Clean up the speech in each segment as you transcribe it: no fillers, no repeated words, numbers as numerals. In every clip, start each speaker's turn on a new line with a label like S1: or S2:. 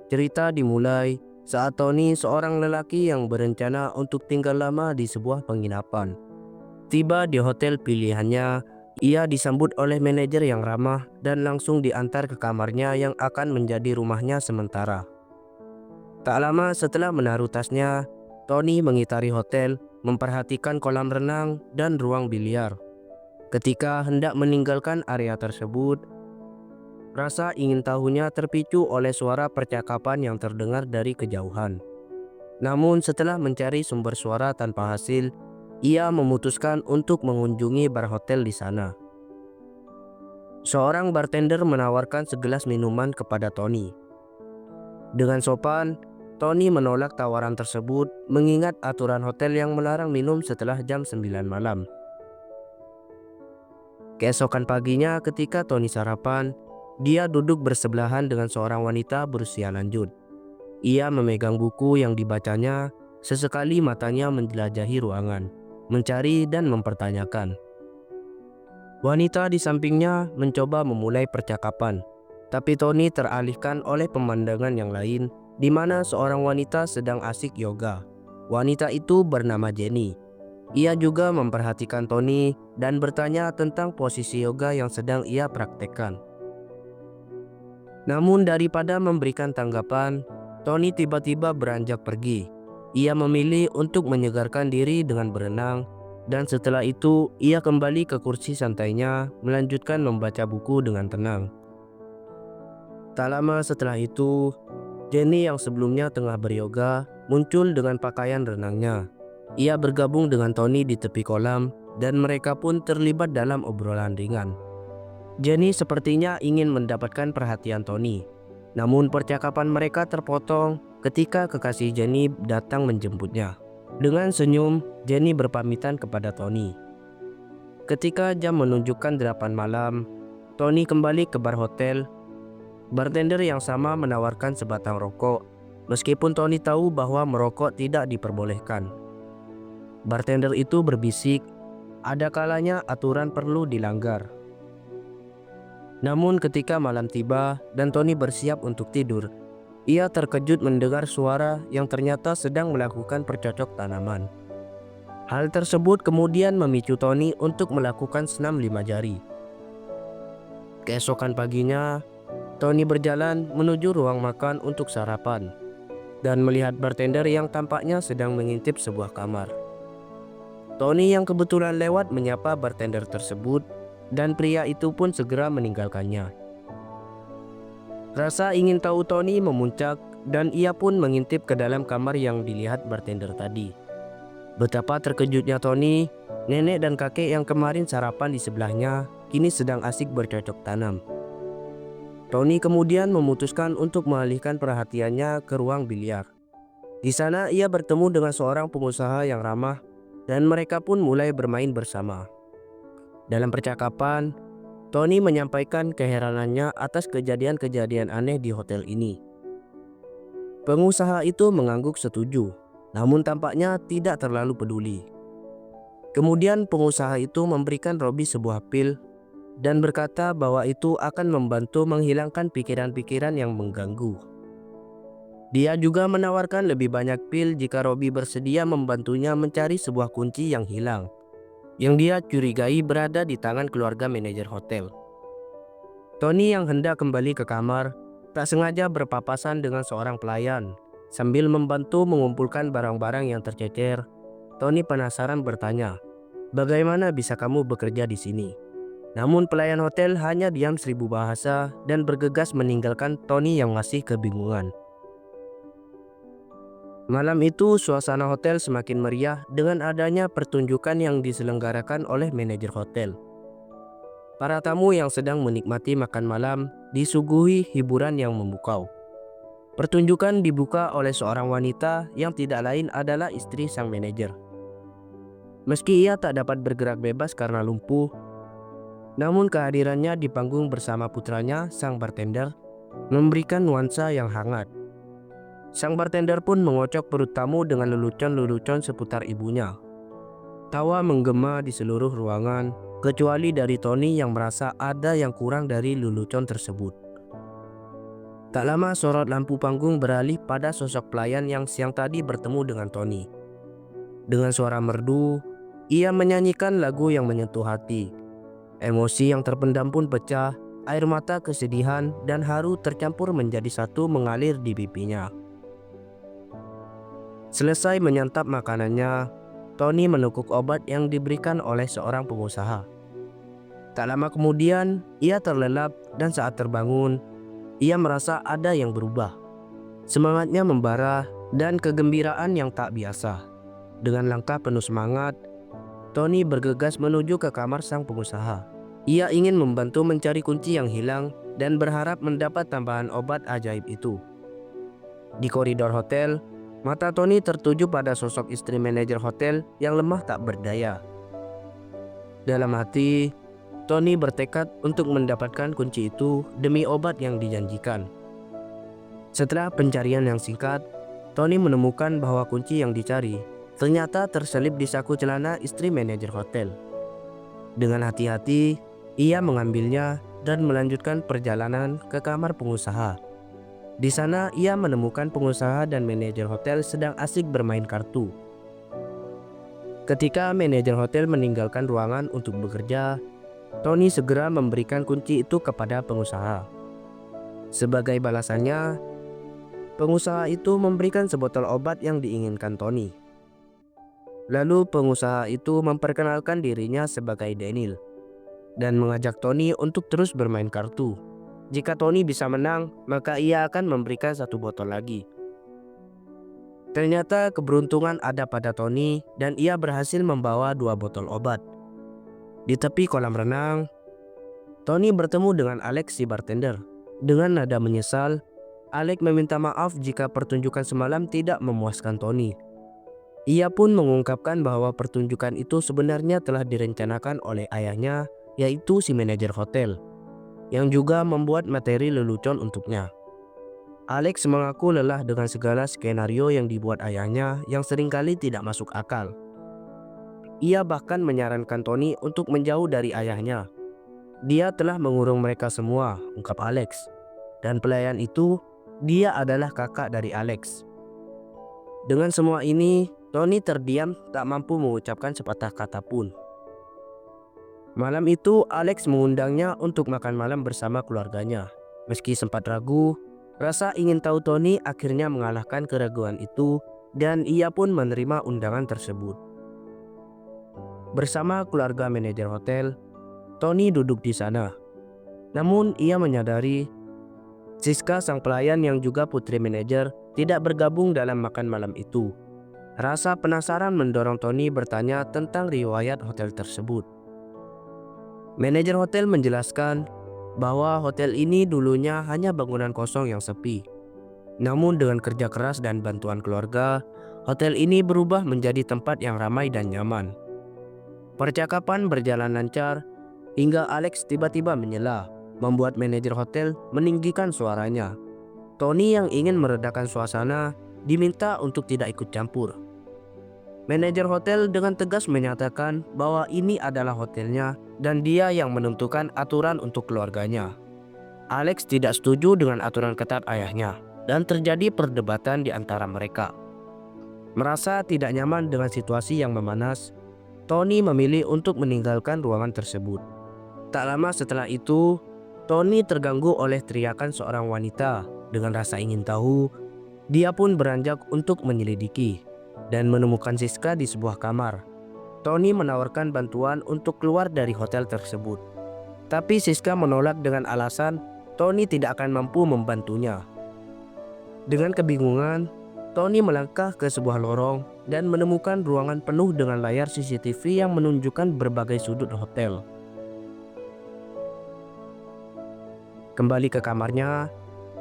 S1: Cerita dimulai saat Tony, seorang lelaki yang berencana untuk tinggal lama di sebuah penginapan, tiba di hotel pilihannya. Ia disambut oleh manajer yang ramah dan langsung diantar ke kamarnya yang akan menjadi rumahnya sementara. Tak lama setelah menaruh tasnya, Tony mengitari hotel, memperhatikan kolam renang dan ruang biliar. Ketika hendak meninggalkan area tersebut, rasa ingin tahunya terpicu oleh suara percakapan yang terdengar dari kejauhan. Namun setelah mencari sumber suara tanpa hasil, ia memutuskan untuk mengunjungi bar hotel di sana. Seorang bartender menawarkan segelas minuman kepada Tony. Dengan sopan, Tony menolak tawaran tersebut mengingat aturan hotel yang melarang minum setelah jam 9 malam. Keesokan paginya ketika Tony sarapan, dia duduk bersebelahan dengan seorang wanita berusia lanjut. Ia memegang buku yang dibacanya, sesekali matanya menjelajahi ruangan, mencari dan mempertanyakan. Wanita di sampingnya mencoba memulai percakapan, tapi Tony teralihkan oleh pemandangan yang lain di mana seorang wanita sedang asik yoga. Wanita itu bernama Jenny. Ia juga memperhatikan Tony dan bertanya tentang posisi yoga yang sedang ia praktekkan. Namun daripada memberikan tanggapan, Tony tiba-tiba beranjak pergi. Ia memilih untuk menyegarkan diri dengan berenang, dan setelah itu ia kembali ke kursi santainya melanjutkan membaca buku dengan tenang. Tak lama setelah itu, Jenny yang sebelumnya tengah beryoga muncul dengan pakaian renangnya. Ia bergabung dengan Tony di tepi kolam dan mereka pun terlibat dalam obrolan ringan. Jenny sepertinya ingin mendapatkan perhatian Tony. Namun percakapan mereka terpotong ketika kekasih Jenny datang menjemputnya. Dengan senyum, Jenny berpamitan kepada Tony. Ketika jam menunjukkan 8 malam, Tony kembali ke bar hotel. Bartender yang sama menawarkan sebatang rokok, meskipun Tony tahu bahwa merokok tidak diperbolehkan. Bartender itu berbisik, ada kalanya aturan perlu dilanggar. Namun ketika malam tiba dan Tony bersiap untuk tidur, ia terkejut mendengar suara yang ternyata sedang melakukan percocok tanaman. Hal tersebut kemudian memicu Tony untuk melakukan senam 5 jari. Keesokan paginya, Tony berjalan menuju ruang makan untuk sarapan dan melihat bartender yang tampaknya sedang mengintip sebuah kamar. Tony yang kebetulan lewat menyapa bartender tersebut dan pria itu pun segera meninggalkannya. Rasa ingin tahu Tony memuncak dan ia pun mengintip ke dalam kamar yang dilihat bartender tadi. Betapa terkejutnya Tony, nenek dan kakek yang kemarin sarapan di sebelahnya kini sedang asik bercocok tanam. Tony kemudian memutuskan untuk mengalihkan perhatiannya ke ruang biliar. Di sana ia bertemu dengan seorang pengusaha yang ramah dan mereka pun mulai bermain bersama. Dalam percakapan, Tony menyampaikan keheranannya atas kejadian-kejadian aneh di hotel ini. Pengusaha itu mengangguk setuju, namun tampaknya tidak terlalu peduli. Kemudian pengusaha itu memberikan Robbie sebuah pil dan berkata bahwa itu akan membantu menghilangkan pikiran-pikiran yang mengganggu. Dia juga menawarkan lebih banyak pil jika Robbie bersedia membantunya mencari sebuah kunci yang hilang, yang dia curigai berada di tangan keluarga manajer hotel. Tony yang hendak kembali ke kamar, tak sengaja berpapasan dengan seorang pelayan. Sambil membantu mengumpulkan barang-barang yang tercecer, Tony penasaran bertanya, "Bagaimana bisa kamu bekerja di sini?" Namun pelayan hotel hanya diam 1000 bahasa dan bergegas meninggalkan Tony yang masih kebingungan. Malam itu suasana hotel semakin meriah dengan adanya pertunjukan yang diselenggarakan oleh manajer hotel. Para tamu yang sedang menikmati makan malam disuguhi hiburan yang memukau. Pertunjukan dibuka oleh seorang wanita yang tidak lain adalah istri sang manajer. Meski ia tak dapat bergerak bebas karena lumpuh, namun kehadirannya di panggung bersama putranya, sang bartender, memberikan nuansa yang hangat. Sang bartender pun mengocok perut tamu dengan lelucon-lelucon seputar ibunya. Tawa menggema di seluruh ruangan, kecuali dari Tony yang merasa ada yang kurang dari lelucon tersebut. Tak lama sorot lampu panggung beralih pada sosok pelayan yang siang tadi bertemu dengan Tony. Dengan suara merdu, ia menyanyikan lagu yang menyentuh hati. Emosi yang terpendam pun pecah, air mata kesedihan dan haru tercampur menjadi satu mengalir di pipinya. Selesai menyantap makanannya, Tony menekuk obat yang diberikan oleh seorang pengusaha. Tak lama kemudian, ia terlelap dan saat terbangun, ia merasa ada yang berubah. Semangatnya membara dan kegembiraan yang tak biasa. Dengan langkah penuh semangat, Tony bergegas menuju ke kamar sang pengusaha. Ia ingin membantu mencari kunci yang hilang dan berharap mendapat tambahan obat ajaib itu. Di koridor hotel, mata Tony tertuju pada sosok istri manajer hotel yang lemah tak berdaya. Dalam hati, Tony bertekad untuk mendapatkan kunci itu demi obat yang dijanjikan. Setelah pencarian yang singkat, Tony menemukan bahwa kunci yang dicari ternyata terselip di saku celana istri manajer hotel. Dengan hati-hati, ia mengambilnya dan melanjutkan perjalanan ke kamar pengusaha. Di sana ia menemukan pengusaha dan manajer hotel sedang asik bermain kartu. Ketika manajer hotel meninggalkan ruangan untuk bekerja, Tony segera memberikan kunci itu kepada pengusaha. Sebagai balasannya, pengusaha itu memberikan sebotol obat yang diinginkan Tony. Lalu pengusaha itu memperkenalkan dirinya sebagai Daniel dan mengajak Tony untuk terus bermain kartu. Jika Tony bisa menang, maka ia akan memberikan satu botol lagi. Ternyata keberuntungan ada pada Tony dan ia berhasil membawa 2 botol obat. Di tepi kolam renang, Tony bertemu dengan Alex si bartender. Dengan nada menyesal, Alex meminta maaf jika pertunjukan semalam tidak memuaskan Tony. Ia pun mengungkapkan bahwa pertunjukan itu sebenarnya telah direncanakan oleh ayahnya, yaitu si manajer hotel, yang juga membuat materi lelucon untuknya. Alex mengaku lelah dengan segala skenario yang dibuat ayahnya yang seringkali tidak masuk akal. Ia bahkan menyarankan Tony untuk menjauh dari ayahnya. Dia telah mengurung mereka semua, ungkap Alex. Dan pelayan itu, dia adalah kakak dari Alex. Dengan semua ini, Tony terdiam tak mampu mengucapkan sepatah kata pun. Malam itu Alex mengundangnya untuk makan malam bersama keluarganya. Meski sempat ragu, rasa ingin tahu Tony akhirnya mengalahkan keraguan itu dan ia pun menerima undangan tersebut. Bersama keluarga manajer hotel, Tony duduk di sana. Namun ia menyadari Siska sang pelayan yang juga putri manajer tidak bergabung dalam makan malam itu. Rasa penasaran mendorong Tony bertanya tentang riwayat hotel tersebut. Manajer hotel menjelaskan bahwa hotel ini dulunya hanya bangunan kosong yang sepi. Namun dengan kerja keras dan bantuan keluarga, hotel ini berubah menjadi tempat yang ramai dan nyaman. Percakapan berjalan lancar hingga Alex tiba-tiba menyela, membuat manajer hotel meninggikan suaranya. Tony yang ingin meredakan suasana diminta untuk tidak ikut campur. Manajer hotel dengan tegas menyatakan bahwa ini adalah hotelnya dan dia yang menentukan aturan untuk keluarganya. Alex tidak setuju dengan aturan ketat ayahnya dan terjadi perdebatan di antara mereka. Merasa tidak nyaman dengan situasi yang memanas, Tony memilih untuk meninggalkan ruangan tersebut. Tak lama setelah itu, Tony terganggu oleh teriakan seorang wanita. Dengan rasa ingin tahu, dia pun beranjak untuk menyelidiki dan menemukan Siska di sebuah kamar. Tony menawarkan bantuan untuk keluar dari hotel tersebut. Tapi Siska menolak dengan alasan Tony tidak akan mampu membantunya. Dengan kebingungan, Tony melangkah ke sebuah lorong dan menemukan ruangan penuh dengan layar CCTV yang menunjukkan berbagai sudut hotel. Kembali ke kamarnya,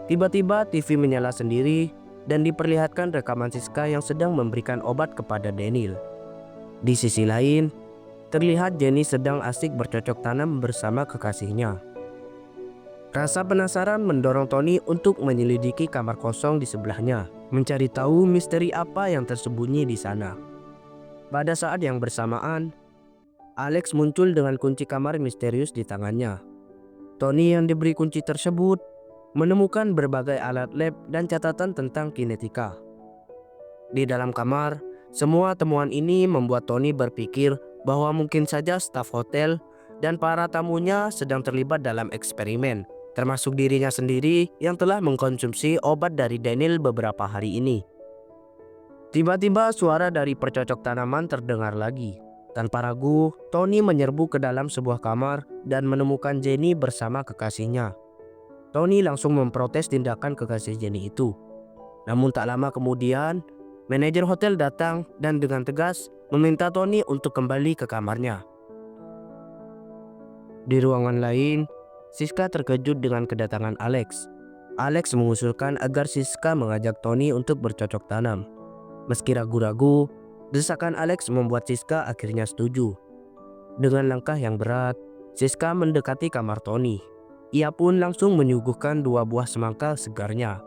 S1: tiba-tiba TV menyala sendiri dan diperlihatkan rekaman Siska yang sedang memberikan obat kepada Daniel. Di sisi lain, terlihat Jenny sedang asik bercocok tanam bersama kekasihnya. Rasa penasaran mendorong Tony untuk menyelidiki kamar kosong di sebelahnya, mencari tahu misteri apa yang tersembunyi di sana. Pada saat yang bersamaan, Alex muncul dengan kunci kamar misterius di tangannya. Tony yang diberi kunci tersebut menemukan berbagai alat lab dan catatan tentang kinetika. Di dalam kamar, semua temuan ini membuat Tony berpikir bahwa mungkin saja staf hotel dan para tamunya sedang terlibat dalam eksperimen, termasuk dirinya sendiri yang telah mengkonsumsi obat dari Daniel beberapa hari ini. Tiba-tiba suara dari percocok tanaman terdengar lagi. Tanpa ragu, Tony menyerbu ke dalam sebuah kamar dan menemukan Jenny bersama kekasihnya. Tony langsung memprotes tindakan kekasih Jenny itu. Namun tak lama kemudian, manajer hotel datang dan dengan tegas meminta Tony untuk kembali ke kamarnya. Di ruangan lain, Siska terkejut dengan kedatangan Alex. Alex mengusulkan agar Siska mengajak Tony untuk bercocok tanam. Meski ragu-ragu, desakan Alex membuat Siska akhirnya setuju. Dengan langkah yang berat, Siska mendekati kamar Tony. Ia pun langsung menyuguhkan 2 buah semangka segarnya.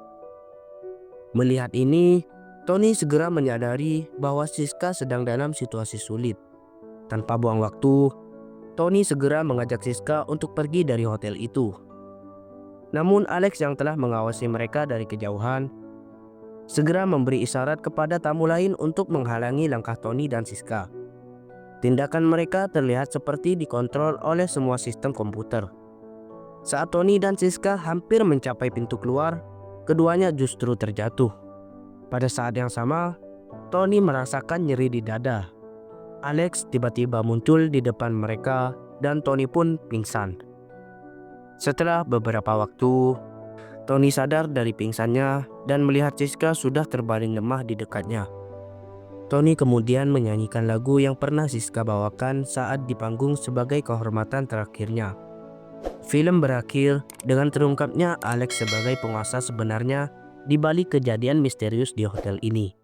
S1: Melihat ini, Tony segera menyadari bahwa Siska sedang dalam situasi sulit. Tanpa buang waktu, Tony segera mengajak Siska untuk pergi dari hotel itu. Namun Alex yang telah mengawasi mereka dari kejauhan segera memberi isyarat kepada tamu lain untuk menghalangi langkah Tony dan Siska. Tindakan mereka terlihat seperti dikontrol oleh semua sistem komputer. Saat Tony dan Siska hampir mencapai pintu keluar, keduanya justru terjatuh. Pada saat yang sama, Tony merasakan nyeri di dada. Alex tiba-tiba muncul di depan mereka dan Tony pun pingsan. Setelah beberapa waktu, Tony sadar dari pingsannya dan melihat Siska sudah terbaring lemah di dekatnya. Tony kemudian menyanyikan lagu yang pernah Siska bawakan saat di panggung sebagai kehormatan terakhirnya. Film berakhir dengan terungkapnya Alex sebagai penguasa sebenarnya di balik kejadian misterius di hotel ini.